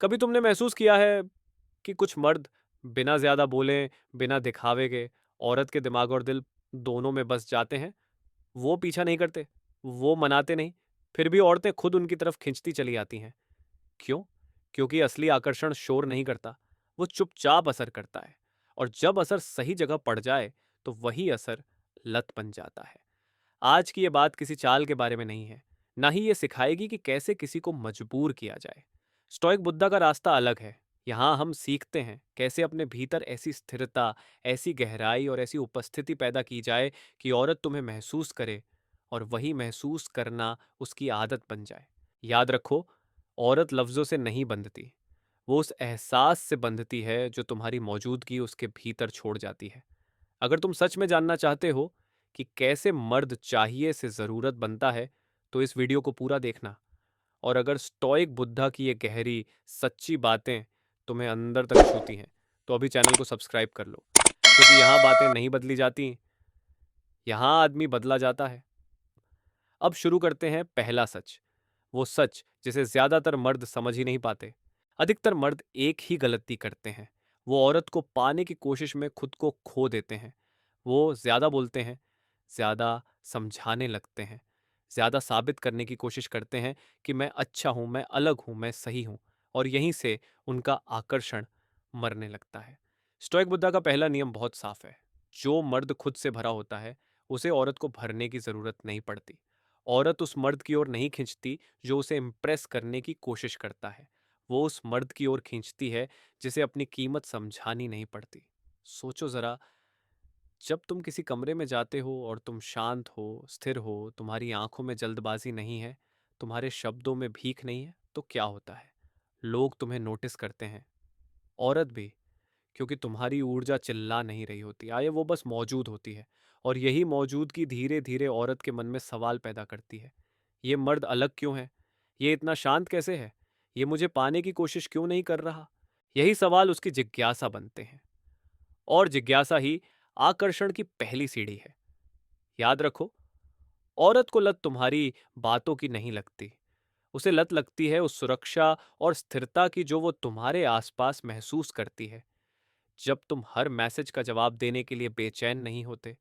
कभी तुमने महसूस किया है कि कुछ मर्द बिना ज़्यादा बोले, बिना दिखावे के औरत के दिमाग और दिल दोनों में बस जाते हैं? वो पीछा नहीं करते, वो मनाते नहीं, फिर भी औरतें खुद उनकी तरफ खिंचती चली आती हैं। क्यों? क्योंकि असली आकर्षण शोर नहीं करता, वो चुपचाप असर करता है। और जब असर सही जगह पड़ जाए, तो वही असर लत बन जाता है। आज की ये बात किसी चाल के बारे में नहीं है, ना ही ये सिखाएगी कि कैसे किसी को मजबूर किया जाए। स्टोइक बुद्धा का रास्ता अलग है। यहाँ हम सीखते हैं कैसे अपने भीतर ऐसी स्थिरता, ऐसी गहराई और ऐसी उपस्थिति पैदा की जाए कि औरत तुम्हें महसूस करे और वही महसूस करना उसकी आदत बन जाए। याद रखो, औरत लफ्जों से नहीं बंधती, वो उस एहसास से बंधती है जो तुम्हारी मौजूदगी उसके भीतर छोड़ जाती है। अगर तुम सच में जानना चाहते हो कि कैसे मर्द चाहिए से ज़रूरत बनता है, तो इस वीडियो को पूरा देखना। और अगर स्टोइक बुद्धा की ये गहरी, सच्ची बातें तुम्हें अंदर तक छूती हैं, तो अभी चैनल को सब्सक्राइब कर लो, क्योंकि यहाँ बातें नहीं बदली जाती, यहाँ आदमी बदला जाता है। अब शुरू करते हैं पहला सच, वो सच जिसे ज्यादातर मर्द समझ ही नहीं पाते। अधिकतर मर्द एक ही गलती करते हैं, वो औरत को पाने की कोशिश में खुद को खो देते हैं। वो ज्यादा बोलते हैं, ज्यादा समझाने लगते हैं, ज्यादा साबित करने की कोशिश करते हैं कि मैं अच्छा हूं, मैं अलग हूं, मैं सही हूं। और यहीं से उनका आकर्षण मरने लगता है। स्टोइक बुद्धा का पहला नियम बहुत साफ है। जो मर्द खुद से भरा होता है, उसे औरत को भरने की जरूरत नहीं पड़ती। औरत उस मर्द की ओर नहीं खींचती जो उसे इम्प्रेस करने की कोशिश करता है, वो उस मर्द की ओर खींचती है जिसे अपनी कीमत समझानी नहीं पड़ती। सोचो जरा, जब तुम किसी कमरे में जाते हो और तुम शांत हो, स्थिर हो, तुम्हारी आंखों में जल्दबाजी नहीं है, तुम्हारे शब्दों में भीख नहीं है, तो क्या होता है? लोग तुम्हें नोटिस करते हैं, औरत भी, क्योंकि तुम्हारी ऊर्जा चिल्ला नहीं रही होती, आए वो बस मौजूद होती है। और यही मौजूदगी धीरे धीरे औरत के मन में सवाल पैदा करती है। ये मर्द अलग क्यों है? ये इतना शांत कैसे है? ये मुझे पाने की कोशिश क्यों नहीं कर रहा? यही सवाल उसकी जिज्ञासा बनते हैं। और जिज्ञासा ही आकर्षण की पहली सीढ़ी है। याद रखो, औरत को लत तुम्हारी बातों की नहीं लगती, उसे लत लगती है उस सुरक्षा और स्थिरता की जो वो तुम्हारे आसपास महसूस करती है। जब तुम हर मैसेज का जवाब देने के लिए बेचैन नहीं होते,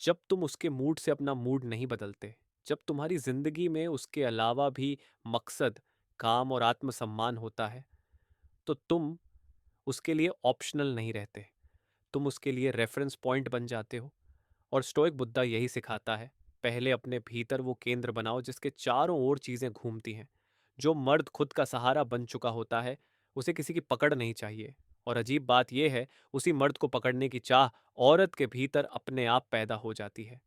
जब तुम उसके मूड से अपना मूड नहीं बदलते, जब तुम्हारी जिंदगी में उसके अलावा भी मकसद, काम और आत्मसम्मान होता है, तो तुम उसके लिए ऑप्शनल नहीं रहते, तुम उसके लिए रेफरेंस पॉइंट बन जाते हो। और स्टोइक बुद्धा यही सिखाता है, पहले अपने भीतर वो केंद्र बनाओ जिसके चारों ओर चीजें घूमती हैं। जो मर्द खुद का सहारा बन चुका होता है, उसे किसी की पकड़ नहीं चाहिए। और अजीब बात यह है, उसी मर्द को पकड़ने की चाह औरत के भीतर अपने आप पैदा हो जाती है।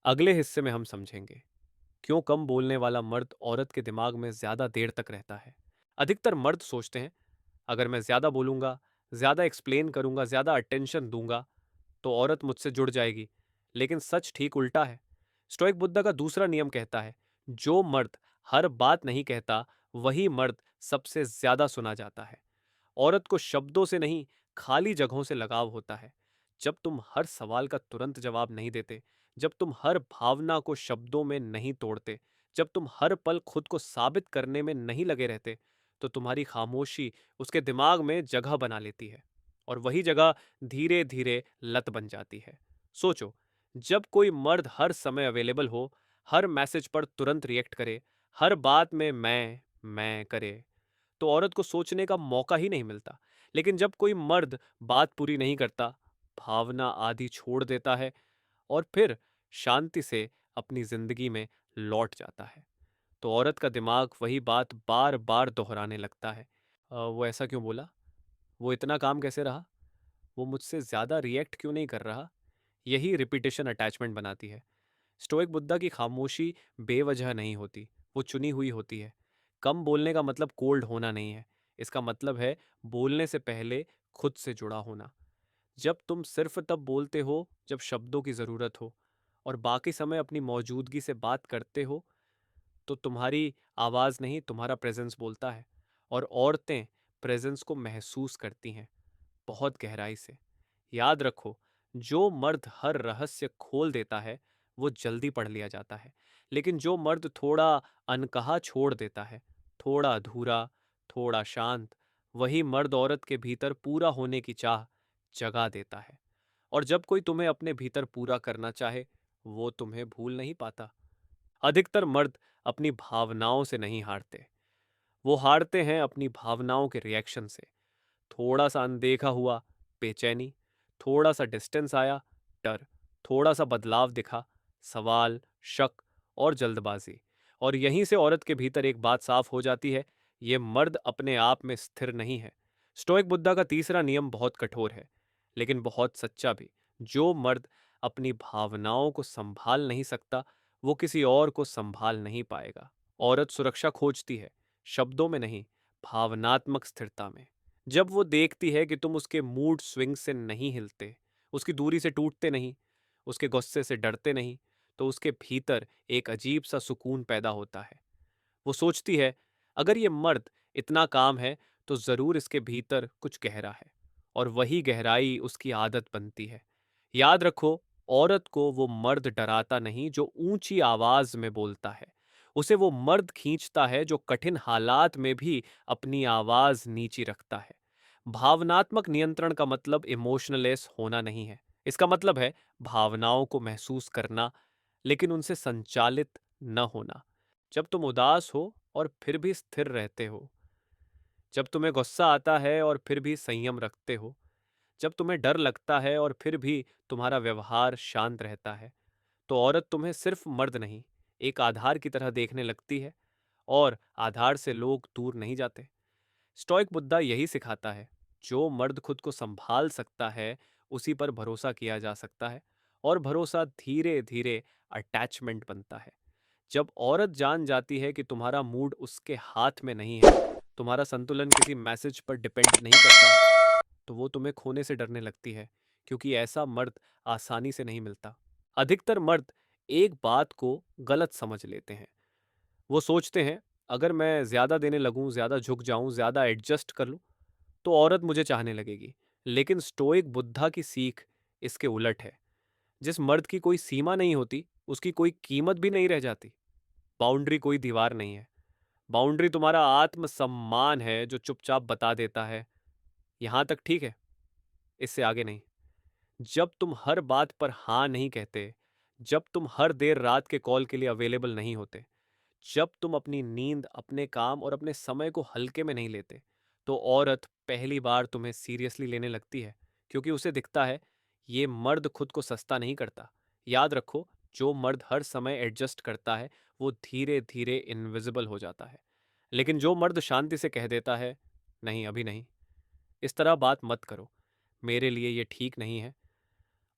अगले हिस्से में हम समझेंगे क्यों कम बोलने वाला मर्द औरत के दिमाग में ज्यादा देर तक रहता है। अधिकतर मर्द सोचते हैं, अगर मैं ज्यादा बोलूंगा, ज्यादा एक्सप्लेन करूंगा, ज्यादा अटेंशन दूंगा, तो औरत मुझसे जुड़ जाएगी। लेकिन सच ठीक उल्टा है। स्टोइक बुद्धा का दूसरा नियम कहता है, जो मर्द हर बात नहीं कहता, वही मर्द सबसे ज्यादा सुना जाता है। औरत को शब्दों से नहीं, खाली जगहों से लगाव होता है। जब तुम हर सवाल का तुरंत जवाब नहीं देते, जब तुम हर भावना को शब्दों में नहीं तोड़ते, जब तुम हर पल खुद को साबित करने में नहीं लगे रहते, तो तुम्हारी खामोशी उसके दिमाग में जगह बना लेती है। और वही जगह धीरे धीरे लत बन जाती है। सोचो, जब कोई मर्द हर समय अवेलेबल हो, हर मैसेज पर तुरंत रिएक्ट करे, हर बात में मैं करे, तो औरत को सोचने का मौका ही नहीं मिलता। लेकिन जब कोई मर्द बात पूरी नहीं करता, भावना आधी छोड़ देता है और फिर शांति से अपनी जिंदगी में लौट जाता है, तो औरत का दिमाग वही बात बार बार दोहराने लगता है। वो ऐसा क्यों बोला? वो इतना काम कैसे रहा? वो मुझसे ज्यादा रिएक्ट क्यों नहीं कर रहा? यही रिपीटेशन अटैचमेंट बनाती है। स्टोइक बुद्धा की खामोशी बेवजह नहीं होती, वो चुनी हुई होती है। कम बोलने का मतलब कोल्ड होना नहीं है, इसका मतलब है बोलने से पहले खुद से जुड़ा होना। जब तुम सिर्फ तब बोलते हो जब शब्दों की जरूरत हो, और बाकी समय अपनी मौजूदगी से बात करते हो, तो तुम्हारी आवाज नहीं, तुम्हारा प्रेजेंस बोलता है। और औरतें प्रेजेंस को महसूस करती हैं, बहुत गहराई से। याद रखो, जो मर्द हर रहस्य खोल देता है, वो जल्दी पढ़ लिया जाता है। लेकिन जो मर्द थोड़ा अनकहा छोड़ देता है, थोड़ा अधूरा, थोड़ा शांत, वही मर्द औरत के भीतर पूरा होने की चाह जगा देता है। और जब कोई तुम्हें अपने भीतर पूरा करना चाहे, वो तुम्हें भूल नहीं पाता। अधिकतर मर्द अपनी भावनाओं से नहीं हारते, वो हारते हैं अपनी भावनाओं के रिएक्शन से। थोड़ा सा अनदेखा हुआ, बेचैनी, थोड़ा सा डिस्टेंस आया, डर, थोड़ा सा बदलाव दिखा, सवाल, शक और जल्दबाजी। और यहीं से औरत के भीतर एक बात साफ हो जाती है, ये मर्द अपने आप में स्थिर नहीं है। स्टोइक बुद्धा का तीसरा नियम बहुत कठोर है, लेकिन बहुत सच्चा भी। जो मर्द अपनी भावनाओं को संभाल नहीं सकता, वो किसी और को संभाल नहीं पाएगा। औरत सुरक्षा खोजती है, शब्दों में नहीं, भावनात्मक स्थिरता में। जब वो देखती है कि तुम उसके मूड स्विंग से नहीं हिलते, उसकी दूरी से टूटते नहीं, उसके गुस्से से डरते नहीं, तो उसके भीतर एक अजीब सा सुकून पैदा होता है। वो सोचती है, अगर ये मर्द इतना काम है तो जरूर इसके भीतर कुछ गहरा है। और वही गहराई उसकी आदत बनती है। याद रखो, औरत को वो मर्द डराता नहीं जो ऊंची आवाज में बोलता है। उसे वो मर्द खींचता है जो कठिन हालात में भी अपनी आवाज नीची रखता है। भावनात्मक नियंत्रण का मतलब इमोशनलेस होना नहीं है। इसका मतलब है भावनाओं को महसूस करना, लेकिन उनसे संचालित न होना। जब तुम उदास हो और फिर भी स्थिर रहते हो, जब तुम्हें गुस्सा आता है और फिर भी संयम रखते हो, जब तुम्हें डर लगता है और फिर भी तुम्हारा व्यवहार शांत रहता है, तो औरत तुम्हें सिर्फ मर्द नहीं, एक आधार की तरह देखने लगती है। और आधार से लोग दूर नहीं जाते। स्टोइक बुद्धा यही सिखाता है, जो मर्द खुद को संभाल सकता है, उसी पर भरोसा किया जा सकता है। और भरोसा धीरे धीरे अटैचमेंट बनता है। जब औरत जान जाती है कि तुम्हारा मूड उसके हाथ में नहीं है, तुम्हारा संतुलन किसी मैसेज पर डिपेंड नहीं करता, तो वो तुम्हें खोने से डरने लगती है, क्योंकि ऐसा मर्द आसानी से नहीं मिलता। अधिकतर मर्द एक बात को गलत समझ लेते हैं। वो सोचते हैं, अगर मैं ज्यादा देने लगूं, ज्यादा झुक जाऊं, ज्यादा एडजस्ट कर लूं, तो औरत मुझे चाहने लगेगी। लेकिन स्टोइक बुद्धा की सीख इसके उलट है। जिस मर्द की कोई सीमा नहीं होती, उसकी कोई कीमत भी नहीं रह जाती। बाउंड्री कोई दीवार नहीं है। बाउंड्री तुम्हारा आत्मसम्मान है, जो चुपचाप बता देता है, यहां तक ठीक है, इससे आगे नहीं। जब तुम हर बात पर हाँ नहीं कहते, जब तुम हर देर रात के कॉल के लिए अवेलेबल नहीं होते, जब तुम अपनी नींद, अपने काम और अपने समय को हल्के में नहीं लेते, तो औरत पहली बार तुम्हें सीरियसली लेने लगती है, क्योंकि उसे दिखता है ये मर्द खुद को सस्ता नहीं करता। याद रखो, जो मर्द हर समय एडजस्ट करता है, वो धीरे धीरे इनविजिबल हो जाता है। लेकिन जो मर्द शांति से कह देता है, नहीं अभी नहीं, इस तरह बात मत करो, मेरे लिए ये ठीक नहीं है,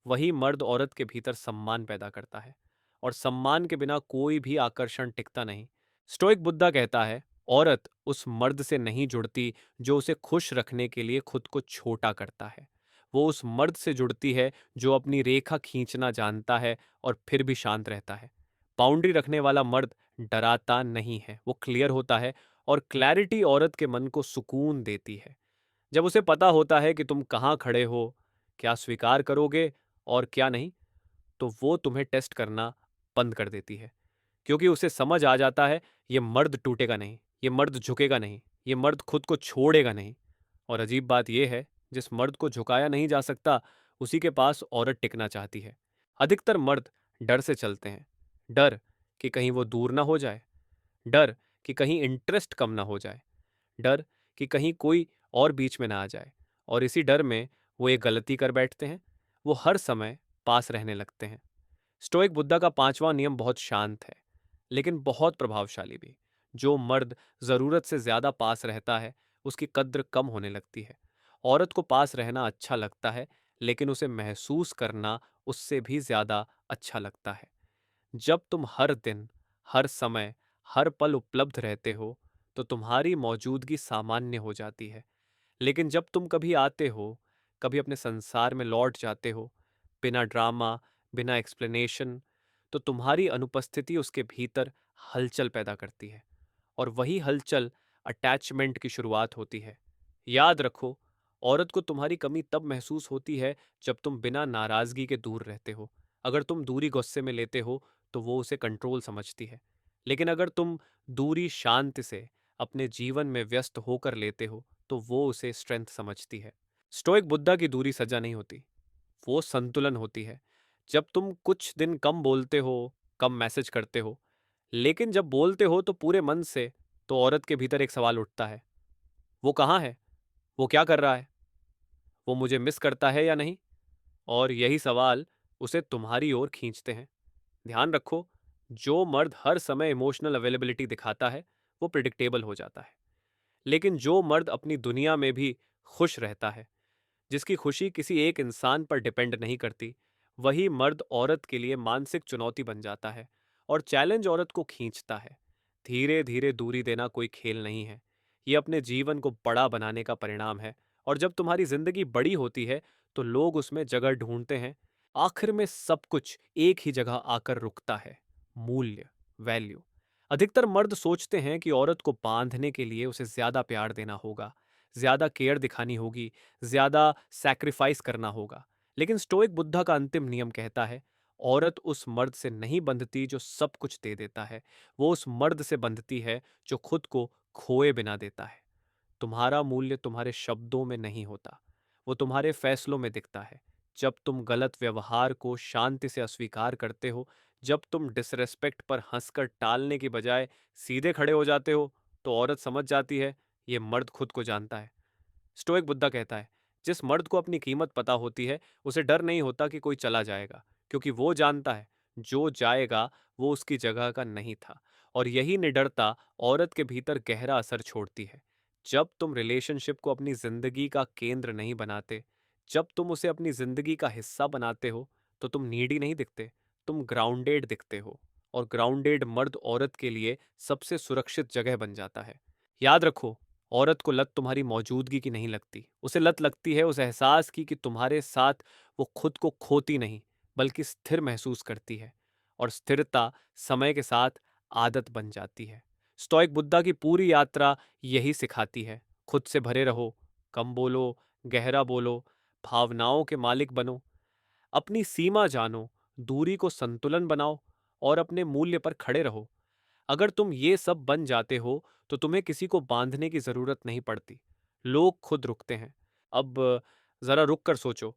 वही मर्द औरत के भीतर सम्मान पैदा करता है। और सम्मान के बिना कोई भी आकर्षण टिकता नहीं। स्टोइक बुद्धा कहता है, औरत उस मर्द से नहीं जुड़ती जो उसे खुश रखने के लिए खुद को छोटा करता है। वो उस मर्द से जुड़ती है जो अपनी रेखा खींचना जानता है और फिर भी शांत रहता है। बाउंड्री रखने वाला मर्द डराता नहीं है, वो क्लियर होता है। और क्लैरिटी औरत के मन को सुकून देती है। जब उसे पता होता है कि तुम कहाँ खड़े हो, क्या स्वीकार करोगे और क्या नहीं, तो वो तुम्हें टेस्ट करना बंद कर देती है। क्योंकि उसे समझ आ जाता है, ये मर्द टूटेगा नहीं, ये मर्द झुकेगा नहीं, ये मर्द खुद को छोड़ेगा नहीं। और अजीब बात यह है, जिस मर्द को झुकाया नहीं जा सकता, उसी के पास औरत टिकना चाहती है। अधिकतर मर्द डर से चलते हैं। डर कि कहीं वो दूर ना हो जाए, डर कि कहीं इंटरेस्ट कम ना हो जाए, डर कि कहीं कोई और बीच में ना आ जाए। और इसी डर में वो एक गलती कर बैठते हैं, वो हर समय पास रहने लगते हैं। स्टोइक बुद्धा का पांचवा नियम बहुत शांत है, लेकिन बहुत प्रभावशाली भी। जो मर्द जरूरत से ज्यादा पास रहता है, उसकी कद्र कम होने लगती है। औरत को पास रहना अच्छा लगता है, लेकिन उसे महसूस करना उससे भी ज्यादा अच्छा लगता है। जब तुम हर दिन, हर समय, हर पल उपलब्ध रहते हो, तो तुम्हारी मौजूदगी सामान्य हो जाती है। लेकिन जब तुम कभी आते हो, कभी अपने संसार में लौट जाते हो, बिना ड्रामा, बिना एक्सप्लेनेशन, तो तुम्हारी अनुपस्थिति उसके भीतर हलचल पैदा करती है। और वही हलचल अटैचमेंट की शुरुआत होती है। याद रखो, औरत को तुम्हारी कमी तब महसूस होती है जब तुम बिना नाराजगी के दूर रहते हो। अगर तुम दूरी गुस्से में लेते हो, तो वो उसे कंट्रोल समझती है। लेकिन अगर तुम दूरी शांति से, अपने जीवन में व्यस्त होकर लेते हो तो वो उसे स्ट्रेंथ समझती है। स्टोइक बुद्धा की दूरी सजा नहीं होती, वो संतुलन होती है। जब तुम कुछ दिन कम बोलते हो, कम मैसेज करते हो, लेकिन जब बोलते हो तो पूरे मन से, तो औरत के भीतर एक सवाल उठता है, वो कहाँ है, वो क्या कर रहा है, वो मुझे मिस करता है या नहीं। और यही सवाल उसे तुम्हारी ओर खींचते हैं। ध्यान रखो, जो मर्द हर समय इमोशनल अवेलेबिलिटी दिखाता है वो प्रिडिक्टेबल हो जाता है, लेकिन जो मर्द अपनी दुनिया में भी खुश रहता है, जिसकी खुशी किसी एक इंसान पर डिपेंड नहीं करती, वही मर्द औरत के लिए मानसिक चुनौती बन जाता है और चैलेंज औरत को खींचता है। धीरे धीरे दूरी देना कोई खेल नहीं है, ये अपने जीवन को बड़ा बनाने का परिणाम है। और जब तुम्हारी जिंदगी बड़ी होती है तो लोग उसमें जगह ढूंढते हैं। आखिर में सब कुछ एक ही जगह आकर रुकता है, मूल्य, वैल्यू। अधिकतर मर्द सोचते हैं कि औरत को बांधने के लिए उसे ज्यादा प्यार देना होगा, ज्यादा केयर दिखानी होगी, ज्यादा सैक्रिफाइस करना होगा। लेकिन स्टोइक बुद्धा का अंतिम नियम कहता है, औरत उस मर्द से नहीं बंधती जो सब कुछ दे देता है, वो उस मर्द से बंधती है जो खुद को खोए बिना देता है। तुम्हारा मूल्य तुम्हारे शब्दों में नहीं होता, वो तुम्हारे फैसलों में दिखता है। जब तुम गलत व्यवहार को शांति से अस्वीकार करते हो, जब तुम डिसरेस्पेक्ट पर हंसकर टालने की बजाय सीधे खड़े हो जाते हो, तो औरत समझ जाती है ये मर्द खुद को जानता है। स्टोइक बुद्धा कहता है, जिस मर्द को अपनी कीमत पता होती है उसे डर नहीं होता कि कोई चला जाएगा, क्योंकि वो जानता है जो जाएगा वो उसकी जगह का नहीं था। और यही निडरता औरत के भीतर गहरा असर छोड़ती है। जब तुम रिलेशनशिप को अपनी जिंदगी का केंद्र नहीं बनाते, जब तुम उसे अपनी जिंदगी का हिस्सा बनाते हो, तो तुम नीडी नहीं दिखते, तुम ग्राउंडेड दिखते हो। और ग्राउंडेड मर्द औरत के लिए सबसे सुरक्षित जगह बन जाता है। याद रखो, औरत को लत तुम्हारी मौजूदगी की नहीं लगती, उसे लत लगती है उस एहसास की कि तुम्हारे साथ वो खुद को खोती नहीं, बल्कि स्थिर महसूस करती है। और स्थिरता समय के साथ आदत बन जाती है। स्टोइक बुद्धा की पूरी यात्रा यही सिखाती है, खुद से भरे रहो, कम बोलो, गहरा बोलो, भावनाओं के मालिक बनो, अपनी सीमा जानो, दूरी को संतुलन बनाओ और अपने मूल्य पर खड़े रहो। अगर तुम ये सब बन जाते हो तो तुम्हें किसी को बांधने की जरूरत नहीं पड़ती, लोग खुद रुकते हैं। अब जरा रुक कर सोचो,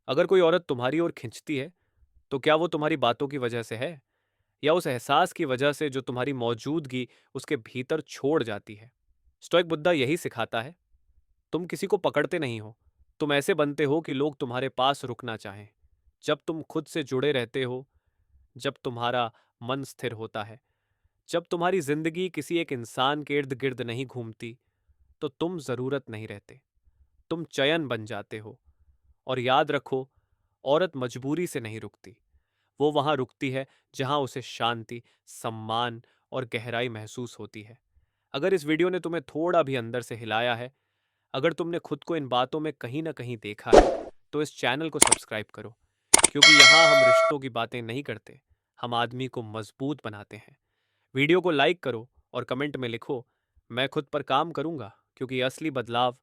अगर कोई औरत तुम्हारी ओर खिंचती है तो क्या वो तुम्हारी बातों की वजह से है, या उस एहसास की वजह से जो तुम्हारी मौजूदगी उसके भीतर छोड़ जाती है। स्टोइक बुद्धा यही सिखाता है, तुम किसी को पकड़ते नहीं हो, तुम ऐसे बनते हो कि लोग तुम्हारे पास रुकना चाहें। जब तुम खुद से जुड़े रहते हो, जब तुम्हारा मन स्थिर होता है, जब तुम्हारी जिंदगी किसी एक इंसान के इर्द गिर्द नहीं घूमती, तो तुम जरूरत नहीं रहते, तुम चयन बन जाते हो। और याद रखो, औरत मजबूरी से नहीं रुकती, वो वहां रुकती है जहां उसे शांति, सम्मान और गहराई महसूस होती है। अगर इस वीडियो ने तुम्हें थोड़ा भी अंदर से हिलाया है, अगर तुमने खुद को इन बातों में कहीं ना कहीं देखा है, तो इस चैनल को सब्सक्राइब करो, क्योंकि यहाँ हम रिश्तों की बातें नहीं करते, हम आदमी को मजबूत बनाते हैं। वीडियो को लाइक करो और कमेंट में लिखो, मैं खुद पर काम करूंगा, क्योंकि असली बदलाव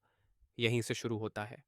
यहीं से शुरू होता है।